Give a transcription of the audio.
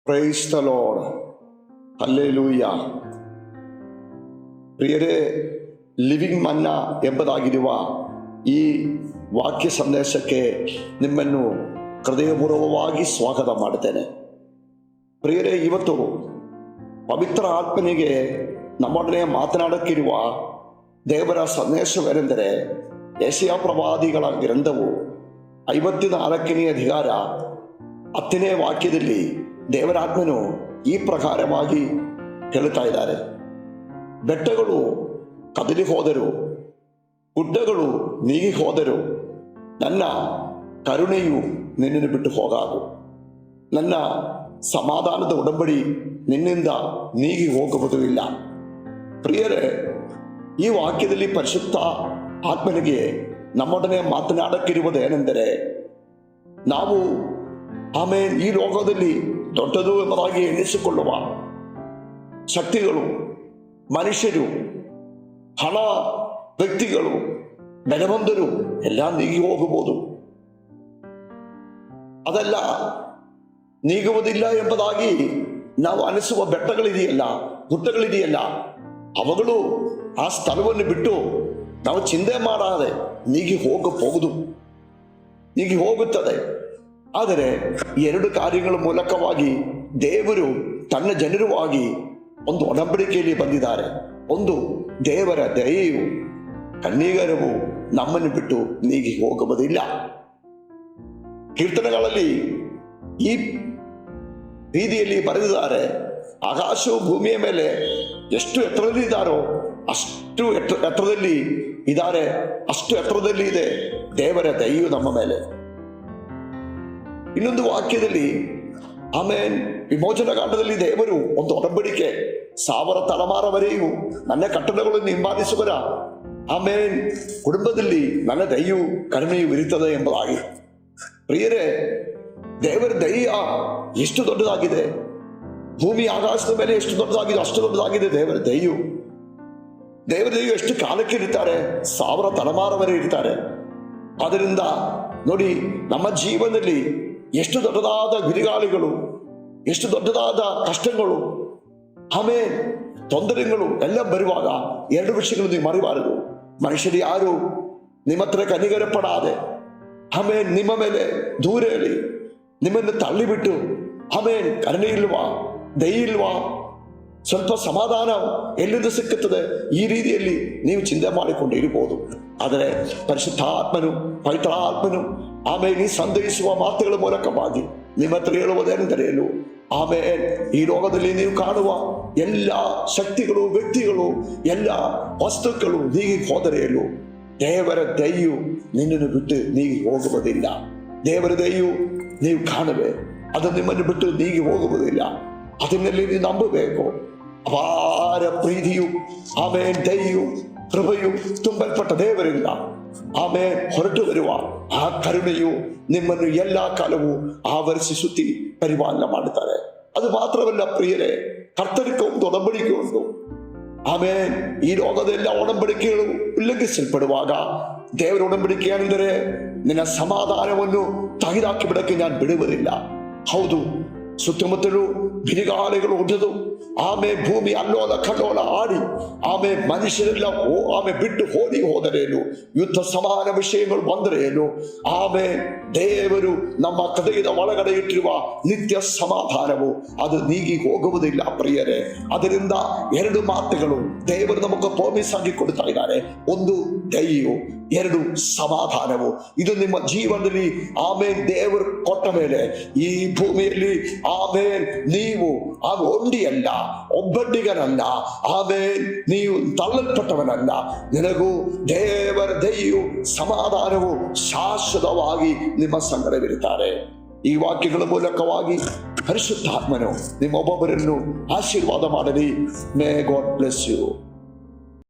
Praise the lord. Hallelujah. ಪ್ರಿಯರೇ, living ಮನ್ನ ಎಂಬುದಾಗಿರುವ ಈ ವಾಕ್ಯ ಸಂದೇಶಕ್ಕೆ ನಿಮ್ಮನ್ನು ಹೃದಯಪೂರ್ವಕವಾಗಿ ಸ್ವಾಗತ ಮಾಡುತ್ತೇನೆ. ಪ್ರಿಯರೇ, ಇವತ್ತು ಪವಿತ್ರ ಆತ್ಮನಿಗೆ ನಮ್ಮೊಡನೆ ಮಾತನಾಡಕ್ಕಿರುವ ದೇವರ ಸಂದೇಶವೇನೆಂದರೆ, ಯೆಶಾಯ ಪ್ರವಾದಿಗಳ ಗ್ರಂಥವು 54ನೇ ಅಧಿಕಾರ 10ನೇ ವಾಕ್ಯದಲ್ಲಿ ದೇವರಾತ್ಮನು ಈ ಪ್ರಕಾರವಾಗಿ ಹೇಳುತ್ತಾ ಇದ್ದಾರೆ. ಬೆಟ್ಟಗಳು ಕದಲಿ ಹೋದರು, ಗುಡ್ಡಗಳು ನೀಗಿ ಹೋದರು, ನನ್ನ ಕರುಣೆಯು ನಿನ್ನನ್ನು ಬಿಟ್ಟು ಹೋಗಾದು. ನನ್ನ ಸಮಾಧಾನದ ಉಡಂಬಡಿ ನಿನ್ನಿಂದ ನೀಗಿ ಹೋಗುವುದು ಇಲ್ಲ. ಪ್ರಿಯರೇ, ಈ ವಾಕ್ಯದಲ್ಲಿ ಪರಿಶುದ್ಧ ಆತ್ಮನಿಗೆ ನಮ್ಮೊಡನೆ ಮಾತನಾಡಕ್ಕಿರುವುದೇನೆಂದರೆ, ನಾವು ಆಮೇಲೆ ಈ ಲೋಕದಲ್ಲಿ ದೊಡ್ಡದು ಎಂಬುದಾಗಿ ಎಣಿಸಿಕೊಳ್ಳುವ ಶಕ್ತಿಗಳು, ಮನುಷ್ಯರು, ಹಣ, ವ್ಯಕ್ತಿಗಳು, ಬೆಲೆಬಂದರು ಎಲ್ಲ ನೀಗಿ ಹೋಗಬಹುದು. ಅದೆಲ್ಲ ನೀಗುವುದಿಲ್ಲ ಎಂಬುದಾಗಿ ನಾವು ಅನಿಸುವ ಬೆಟ್ಟಗಳಿದೆಯಲ್ಲ, ಗುಡ್ಡಗಳಿದೆಯಲ್ಲ, ಅವುಗಳು ಆ ಸ್ಥಳವನ್ನು ಬಿಟ್ಟು ನಾವು ಚಿಂತೆ ಮಾಡಾದೆ ನೀಗಿ ಹೋಗಬಹುದು, ನೀಗಿ ಹೋಗುತ್ತದೆ. ಆದರೆ ಎರಡು ಕಾರ್ಯಗಳ ಮೂಲಕವಾಗಿ ದೇವರು ತನ್ನ ಜನರುವಾಗಿ ಒಂದು ಒಡಂಬಡಿಕೆಯಲ್ಲಿ ಬಂದಿದ್ದಾರೆ. ಒಂದು, ದೇವರ ದಯೆಯು ಕಣ್ಣೀಗರವು ನಮ್ಮನ್ನು ಬಿಟ್ಟು ನೀಗಿ ಹೋಗುವುದಿಲ್ಲ. ಕೀರ್ತನೆಗಳಲ್ಲಿ ಈ ರೀತಿಯಲ್ಲಿ ಬರೆದಿದ್ದಾರೆ, ಆಕಾಶವು ಭೂಮಿಯ ಮೇಲೆ ಎಷ್ಟು ಎತ್ತರದಲ್ಲಿ ಇದ್ದಾರೋ ಅಷ್ಟು ಎತ್ತರದಲ್ಲಿ ಇದ್ದಾರೆ, ಅಷ್ಟು ಎತ್ತರದಲ್ಲಿ ಇದೆ ದೇವರ ದಯೆಯು ನಮ್ಮ ಮೇಲೆ. ಇನ್ನೊಂದು ವಾಕ್ಯದಲ್ಲಿ ಆಮೇನ್ ವಿಮೋಚನ ಕಾಂಡದಲ್ಲಿ ದೇವರು ಒಂದು ಒಡಂಬಡಿಕೆ, 1000 ತಲೆಮಾರವರೆಗೂ ನನ್ನ ಕಟ್ಟಡಗಳನ್ನು ಹಿಂಬಾಲಿಸುವರ ಆಮೇನ್ ಕುಟುಂಬದಲ್ಲಿ ನನ್ನ ದಯೆಯು ಕರುಣೆಯು ಇರುತ್ತದೆ ಎಂಬುದಾಗಿ. ಪ್ರಿಯರೇ, ದೇವರ ದಯೆಯ ಎಷ್ಟು ದೊಡ್ಡದಾಗಿದೆ, ಭೂಮಿ ಆಕಾಶದ ಮೇಲೆ ಎಷ್ಟು ದೊಡ್ಡದಾಗಿದೆ ಅಷ್ಟು ದೊಡ್ಡದಾಗಿದೆ ದೇವರ ದಯೆಯು. ದೇವರ ದಯೆಯು ಎಷ್ಟು ಕಾಲಕ್ಕೆ ಇರ್ತಾರೆ, 1000 ತಲೆಮಾರವರೆಗೆ ಇರ್ತಾರೆ. ಆದ್ದರಿಂದ ನೋಡಿ, ನಮ್ಮ ಜೀವನದಲ್ಲಿ ಎಷ್ಟು ದೊಡ್ಡದಾದ ಬಿರುಗಾಳಿಗಳು, ಎಷ್ಟು ದೊಡ್ಡದಾದ ಕಷ್ಟಗಳು, ಆಮೇಲೆ ತೊಂದರೆಗಳು ಎಲ್ಲ ಬರುವಾಗ ಎರಡು ವಿಷಯಗಳು ನೀವು ಮರೆಯಬಾರದು. ಮನುಷ್ಯರು ಯಾರು ನಿಮ್ಮ ಹತ್ರ ಕನಿಕರ ಪಡಾದೆ, ಆಮೇಲೆ ನಿಮ್ಮ ಮೇಲೆ ದೂರ ಹೇಳಿ ನಿಮ್ಮನ್ನು ತಳ್ಳಿಬಿಟ್ಟು ಆಮೇಲೆ ಕರುಣೆ ಇಲ್ವಾ, ದಯೆ ಇಲ್ವಾ, ಸ್ವಲ್ಪ ಸಮಾಧಾನ ಎಲ್ಲಿಂದ ಸಿಕ್ಕುತ್ತದೆ, ಈ ರೀತಿಯಲ್ಲಿ ನೀವು ಚಿಂತೆ ಮಾಡಿಕೊಂಡು ಇರಬಹುದು. ಆದರೆ ಪರಿಶುದ್ಧ ಆತ್ಮನು, ಪವಿತ್ರ ಆತ್ಮನು ಆಮೇಲೆ ನೀ ಸಂದೇಹಿಸುವ ಮಾತುಗಳ ಮೂಲಕವಾಗಿ ನಿಮ್ಮ ಹತ್ರ ಹೇಳುವುದೇನೆಂದರೆ, ಆಮೇಲೆ ಈ ಲೋಕದಲ್ಲಿ ನೀವು ಕಾಣುವ ಎಲ್ಲ ಶಕ್ತಿಗಳು, ವ್ಯಕ್ತಿಗಳು, ಎಲ್ಲ ವಸ್ತುಗಳು ನೀಗಿ ಹೋದರೆಯಲು ದೇವರ ದಯೆಯು ನಿನ್ನನ್ನು ಬಿಟ್ಟು ನೀಗಿ ಹೋಗುವುದಿಲ್ಲ. ದೇವರ ದಯೆಯು ನೀವು ಕಾಣುವೆ, ಅದು ನಿಮ್ಮನ್ನು ಬಿಟ್ಟು ನೀಗಿ ಹೋಗುವುದಿಲ್ಲ. ಅದನ್ನಲ್ಲಿ ನೀವು ನಂಬಬೇಕು. ಅಪಾರ ಪ್ರೀತಿಯು ಆಮೇಲೆ ದಯೆಯು ಕೃಪೆಯು ತುಂಬಲ್ಪಟ್ಟ ದೇವರಿಂದ ಆಮೇಲೆ ಹೊರಟು ಬರುವ ಆ ಕರುಣೆಯು ನಿಮ್ಮನ್ನು ಎಲ್ಲ ಕಾಲವೂ ಆವರಿಸಿ ಸುತ್ತಿ ಪರಿಪಾಲನೆ ಮಾಡುತ್ತಾರೆ. ಅದು ಮಾತ್ರವಲ್ಲ ಪ್ರಿಯರೇ, ಕರ್ತನಿಗೆ ಒಂದು ಒಡಂಬಡಿಕೆ ಉಂಟು. ಆಮೇಲೆ ಈ ಲೋಕದೆಲ್ಲ ಒಡಂಬಡಿಕೆಗಳು ಉಲ್ಲಂಘಿಸಲ್ಪಡುವಾಗ ದೇವರ ಒಡಂಬಡಿಕೆ ಅಂದರೆ, ನಿನ್ನ ಸಮಾಧಾನವನ್ನು ತೆಗೆದುಹಾಕಿ ಬಿಡಕ್ಕೆ ನಾನು ಬಿಡುವುದಿಲ್ಲ. ಹೌದು, ಸುತ್ತಮುತ್ತಲೂ ಬಿರುಗಾಳಿಗಳು ಹೊಡೆದು ಆಮೇಲೆ ಭೂಮಿ ಅಲ್ಲೋಲ ಕಲ್ಲೋಲ ಆಡಿ ಆಮೇಲೆ ಮನುಷ್ಯರೆಲ್ಲ ಆಮೇಲೆ ಬಿಟ್ಟು ಹೋದರೇನು, ಯುದ್ಧ ಸಮಾನ ವಿಷಯಗಳು ಬಂದರೇನು, ಆಮೇಲೆ ದೇವರು ನಮ್ಮ ಹೃದಯದ ಒಳಗಡೆ ಇಟ್ಟಿರುವ ನಿತ್ಯ ಸಮಾಧಾನವು ಅದು ನೀಗಿ ಹೋಗುವುದಿಲ್ಲ ಪ್ರಿಯರೇ. ಅದರಿಂದ ಎರಡು ಮಾತುಗಳು ದೇವರು ನಮಗೆ ಪ್ರಾಮಿಸ್ ಆಗಿ ಕೊಡ್ತಾ ಇದ್ದಾರೆ. ಒಂದು ದಯೆಯು, ಎರಡು ಸಮಾಧಾನವು. ಇದು ನಿಮ್ಮ ಜೀವನದಲ್ಲಿ ಆಮೇಲೆ ದೇವರು ಕೊಟ್ಟ ಮೇಲೆ ಈ ಭೂಮಿಯಲ್ಲಿ ಆಮೇಲೆ ನೀವು ಒಂಟಿಯಲ್ಲ, ಒಬ್ಬಟ್ಟಿಗನಲ್ಲ, ಆಮೇಲೆ ನೀವು ತಳ್ಳಲ್ಪಟ್ಟವನಲ್ಲ. ನಿನಗೂ ದೇವರ ದಯೆಯು ಸಮಾಧಾನವು ಶಾಶ್ವತವಾಗಿ ನಿಮ್ಮ ಸಂಗಡವಿರುತ್ತಾರೆ. ಈ ವಾಕ್ಯಗಳ ಮೂಲಕವಾಗಿ ಪರಿಶುದ್ಧಾತ್ಮನು ನಿಮ್ಮೊಬ್ಬೊಬ್ಬರನ್ನು ಆಶೀರ್ವಾದ ಮಾಡಲಿ. May God bless you.